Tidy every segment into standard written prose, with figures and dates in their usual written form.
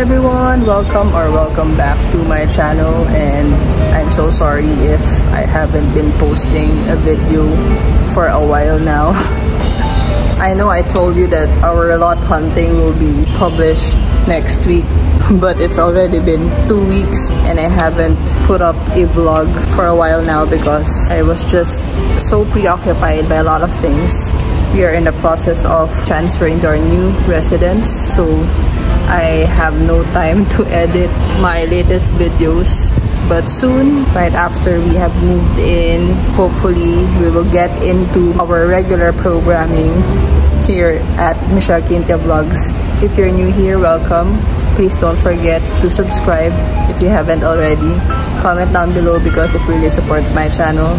everyone, welcome back to my channel, and I'm so sorry if I haven't been posting a video for a while now. I know I told you that our lot hunting will be published next week, but it's already been 2 weeks and I haven't put up a vlog for a while now because I was just so preoccupied by a lot of things. We are in the process of transferring to our new residence, so I have no time to edit my latest videos. But soon, right after we have moved in, hopefully we will get into our regular programming here at Michelle Quintia Vlogs. If you're new here, welcome. Please don't forget to subscribe if you haven't already. Comment down below because it really supports my channel.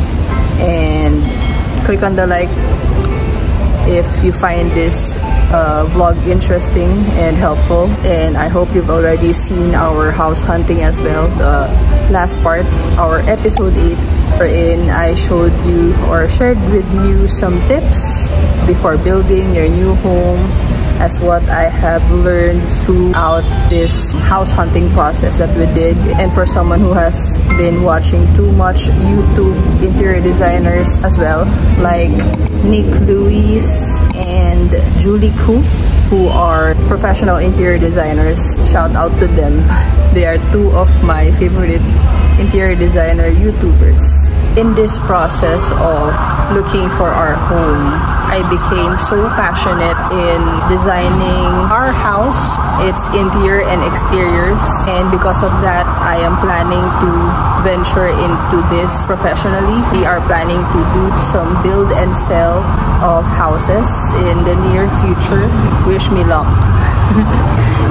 And click on the like if you find this vlog interesting and helpful. And I hope you've already seen our house hunting as well, the last part, our episode 8, wherein I showed you or shared with you some tips before building your new home, as what I have learned throughout this house hunting process that we did. And for someone who has been watching too much YouTube interior designers as well, like Nick Lewis and Julie Koo, who are professional interior designers, shout out to them. They are two of my favorite interior designer YouTubers. In this process of looking for our home, I became so passionate in designing our house, its interior and exteriors, and because of that, I am planning to venture into this professionally. We are planning to do some build and sell of houses in the near future. Wish me luck.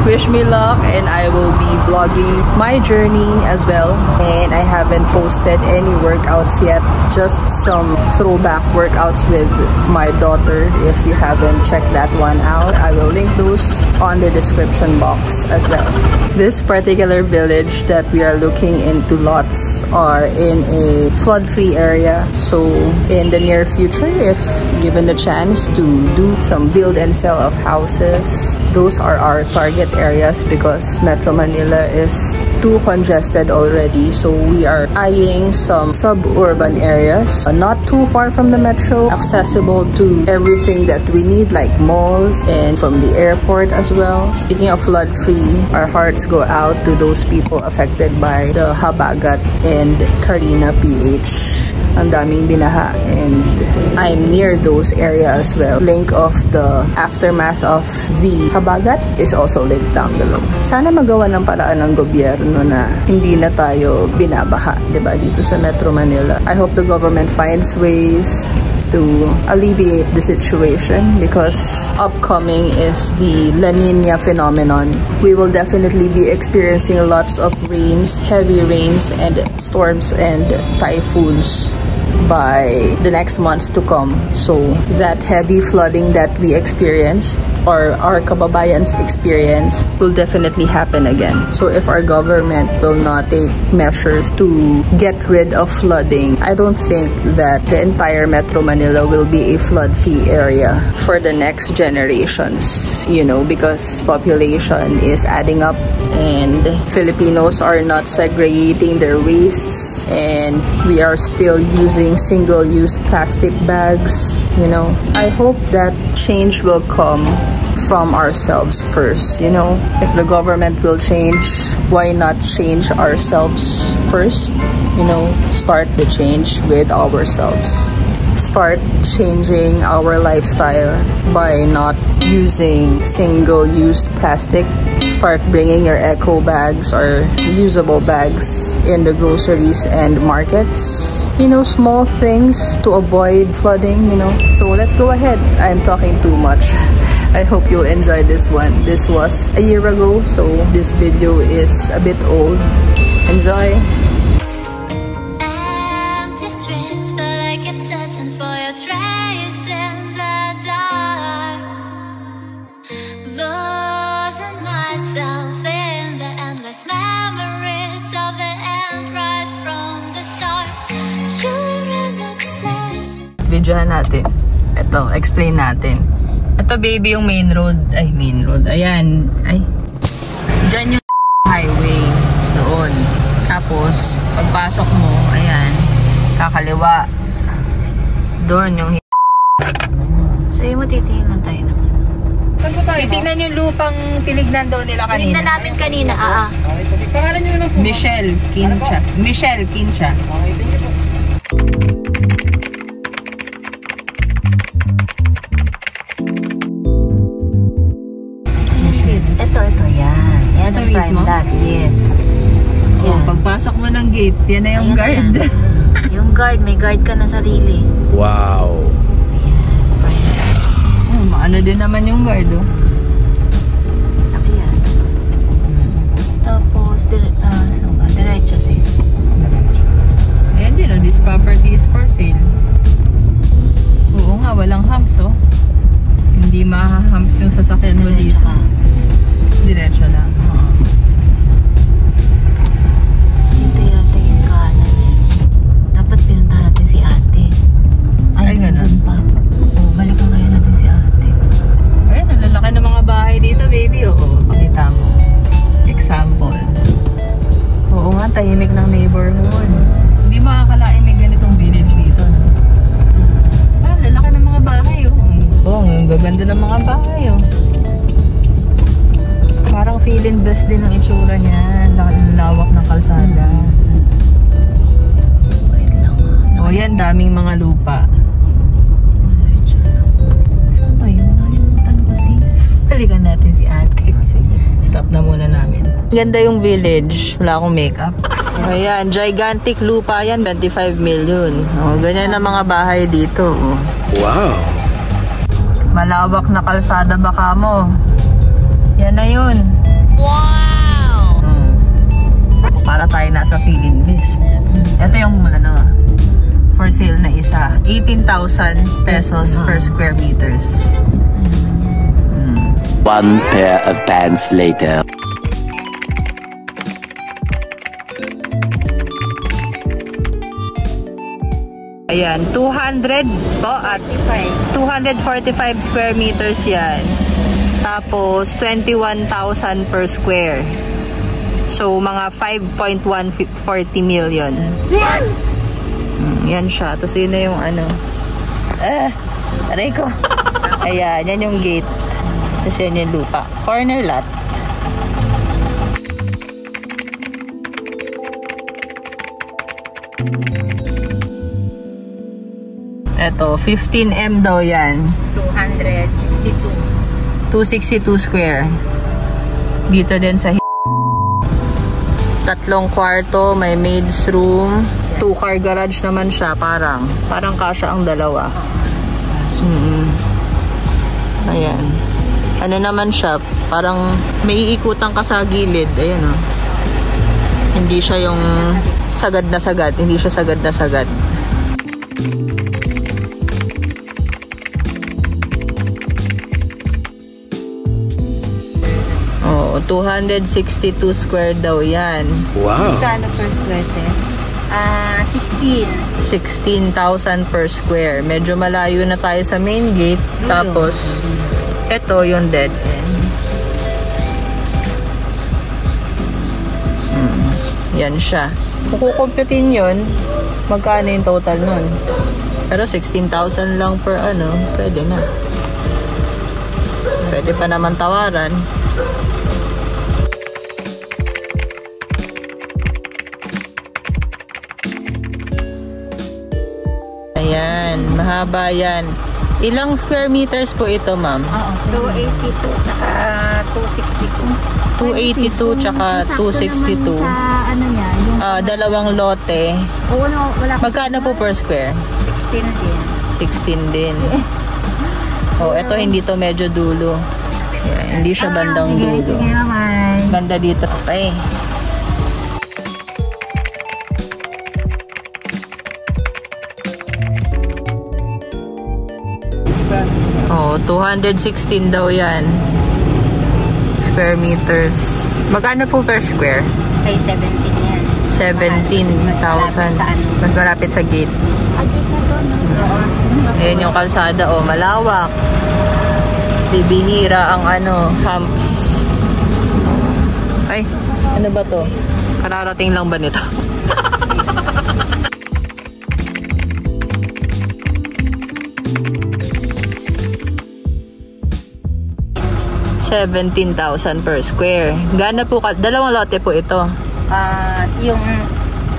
Wish me luck, and I will be vlogging my journey as well. And I haven't posted any workouts yet, just some throwback workouts with my daughter. If you haven't checked that one out, I will link those on the description box as well. This particular village that we are looking into lots are in a flood-free area, so in the near future, if given the chance to do some build and sell of houses, those are our target areas because Metro Manila is too congested already. So we are eyeing some suburban areas, not too far from the metro, accessible to everything that we need, like malls and from the airport as well. Speaking of flood-free, our hearts go out to those people affected by the Habagat and Carina PH. Ang daming binaha, and I'm near those areas as well. Link of the aftermath of the Habagat is also linked down below. Sana magawa ng paraan ng gobyerno na hindi na tayo binabaha, diba, dito sa Metro Manila. I hope the government finds ways to alleviate the situation because upcoming is the La Nina phenomenon. We will definitely be experiencing lots of rains, heavy rains and storms and typhoons by the next months to come. So that heavy flooding that we experienced, or our kababayans experienced, will definitely happen again. So if our government will not take measures to get rid of flooding, I don't think that the entire Metro Manila will be a flood-free area for the next generations, you know, because population is adding up and Filipinos are not segregating their wastes, and we are still using single-use plastic bags, you know. I hope that change will come from ourselves first, you know. If the government will change, why not change ourselves first? You know, start the change with ourselves. Start changing our lifestyle by not using single-use plastic. Start bringing your eco bags or usable bags in the groceries and markets. You know, small things to avoid flooding, you know. So let's go ahead. I'm talking too much. I hope you'll enjoy this one. This was a year ago, so this video is a bit old. Enjoy! Empty streets, but I kept searching for your trace in the dark. Losing myself in the endless memories of the end right from the start. You're an obsession. Videohan natin. Ito, explain natin. Ito baby yung main road. Ay, main road. Ayan. Ay. Diyan yung Pagpasok mo, ayan, kakaliwa. Doon yung Sa'yo mo titingin lang tayo naman. saan po tayo? Titignan yung lupang tinignan daw nila kanina. Tinignan namin kanina, Pangalan nyo lang po. Michelle Kincha. Michelle Kincha. Okay, thank you po. Sis, ito, yan. Yan Ito ang mismo? prime dot, yes. Oh, pagpasok mo ng gate, yan na yung Ayan, guard. ayan. Yung guard, may guard ka na sarili. Wow. Ayan, prime dot. Oh, maano din naman yung guard, oh. Laki yan. Tapos, saan ba? Diretso, sis. Ayan din, oh. This property is for sale. Oo nga, walang humps, oh. Hindi ma-humps yung sasakyan mo Diretso dito. ka. Diretso lang. Oo. Dito yata yung kanan. Dapat pinuntahan natin si ate. Ay, ganun. nandun pa. Oo, balikan kaya natin si ate. Ayan, ang lalaki ng mga bahay dito, baby. Oo, pakita mo. Example. Oo nga, tahimik ng neighborhood. Hindi makakalain may ganitong village dito, no? Ah, lalaki ng mga bahay, oh. Oo, ang gaganda ng mga bahay, oh. Parang feeling best din ang itsura niya. Lawak ng kalsada. Wait lang O yan, daming mga lupa. Diretso lang. Saan ba yun? Nalimutan ko sis. Balikan natin si ate. Stop na muna namin. Ganda yung village. Wala akong makeup. Ayan, gigantic lupa yan. 25 million. O, ganyan na mga bahay dito. O. Wow. Malawak na kalsada baka mo. Yan na yun. Wow! Para tayo nasa feeling list. Ito yung for sale na isa. 18,000 pesos per square meters. One pair of pants later. Ayan, 200 po at 245 square meters yan. Tapos 21,000 per square. So mga 5.140 million. Yan siya. Tapos yun na yung aray ko. Ayan, yan yung gate. Tapos yan yung lupa. Corner lot. Eto, 15M daw yan. 262 square. Dito din sa 3 kwarto, may maid's room, 2-car garage naman siya, parang kasya ang dalawa. Ayan. Ano naman siya, parang may iikutan ka sa gilid. Ayan, oh. Hindi siya yung sagad na sagad, hindi siya sagad na sagad. Oh, 262 square daw yan. Wow. Kano per square te? 16. 16,000 per square. Medyo malayo na tayo sa main gate. Tapos, ito yung dead end. Yan siya. Kung kukumputin yun, magkano yung total nun? Pero 16,000 lang per pwede na. Pwede pa naman tawaran. Ayan, mahaba yan. Ilang square meters po ito, ma'am? Oo, 282 tsaka 262. 282 tsaka 262. Sa ano niya, yung Dalawang lote. wala Magkano po per square? 16 din. 16 din. Oh, ito hindi to medyo dulo. Ayan, hindi siya bandang dulo. Sige, bye. Banda dito. Okay. Oh, 216 daw yan. Square meters. Magkano po per square? Ay, 17 yan. 17,000. Mas malapit sa gate. Address na doon. Ayan yung kalsada, oh, malawak. Bibihira ang humps. Ay, ano ba to? Kararating lang ba nito? 17,000 per square. Gana po, dalawang lote po ito. Yung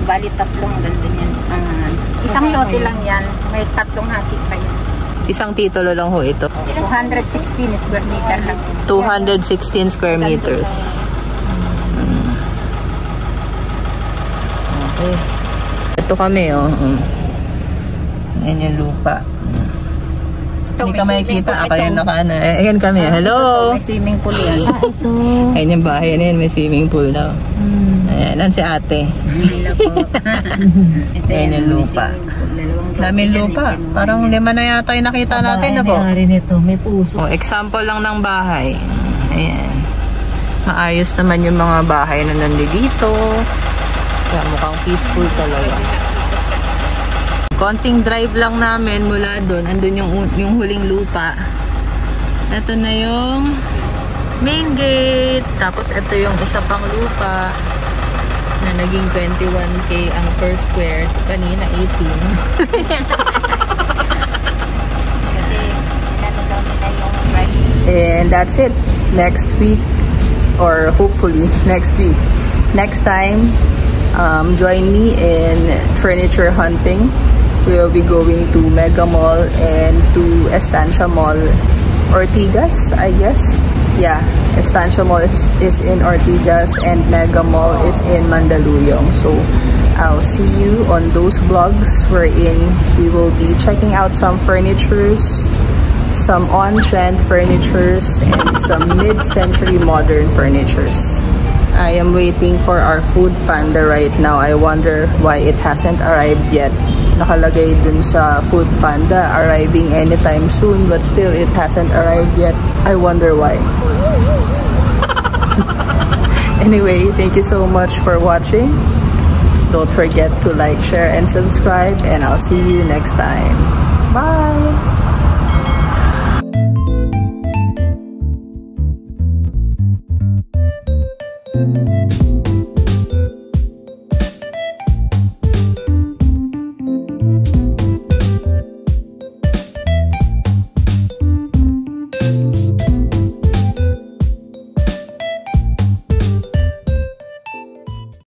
bali tatlong ganda yan. Isang lote lang yan. May tatlong hakit pa yun. Isang titulo lang ho ito. 216 square meter lang. 216 square meters. Okay. Ito kami, oh. Ayan yung lupa. Hindi ka makikita. Ako yung nakaano. Ayan kami. Hello! May swimming pool yan. Ito. Ayan yung bahay na yan. May swimming pool daw. Ayan. Nan si ate. Ayan yung lupa. Daming lupa. Parang 5 na yata yung nakita natin na po. May puso. Example lang ng bahay. Ayan. Maayos naman yung mga bahay na nandito. Kaya mukhang peaceful talaga. Konting drive lang namin mula doon. Andun yung huling lupa. Ito na yung main gate. Tapos ito yung isa pang lupa na naging 21K ang per square. Kanina 18. And that's it. Next week, or hopefully next week, next time, join me in furniture hunting. We will be going to Mega Mall and to Estancia Mall, Ortigas, I guess. Yeah, Estancia Mall is in Ortigas and Mega Mall is in Mandaluyong. So I'll see you on those vlogs wherein we will be checking out some furnitures, some on-trend furnitures, and some mid-century modern furnitures. I am waiting for our food panda right now. I wonder why it hasn't arrived yet. Nakalagay dun sa food panda arriving anytime soon, but still it hasn't arrived yet. I wonder why. Anyway, thank you so much for watching. Don't forget to like, share, and subscribe, and I'll see you next time.